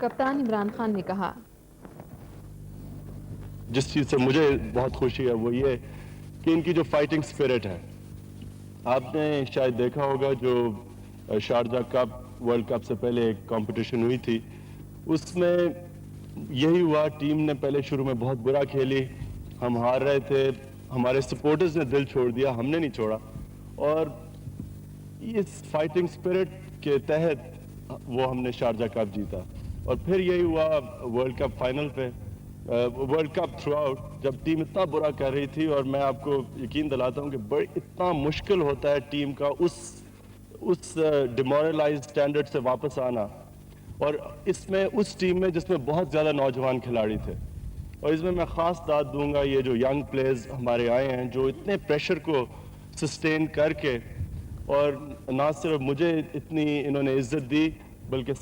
कप्तान इमरान खान ने कहा। जिस चीज़ से मुझे बहुत खुशी है वो ये कि इनकी जो फाइटिंग स्पिरिट है, आपने शायद देखा होगा जो शारजा कप वर्ल्ड कप से पहले एक कंपटीशन हुई थी, उसमें यही हुआ। टीम ने पहले शुरू में बहुत बुरा खेली, हम हार रहे थे, हमारे सपोर्टर्स ने दिल छोड़ दिया, हमने नहीं छोड़ा। और इस फाइटिंग स्पिरिट के तहत वो हमने शारजा कप जीता। और फिर यही हुआ वर्ल्ड कप फाइनल पे, वर्ल्ड कप थ्रू आउट जब टीम इतना बुरा कर रही थी। और मैं आपको यकीन दिलाता हूं कि इतना मुश्किल होता है टीम का उस डिमोरलाइज स्टैंडर्ड से वापस आना। और इसमें उस टीम में जिसमें बहुत ज़्यादा नौजवान खिलाड़ी थे, और इसमें मैं ख़ास दाद दूंगा ये जो यंग प्लेयर्स हमारे आए हैं जो इतने प्रेशर को सस्टेन करके, और ना सिर्फ मुझे इतनी इन्होंने इज्जत दी बल्कि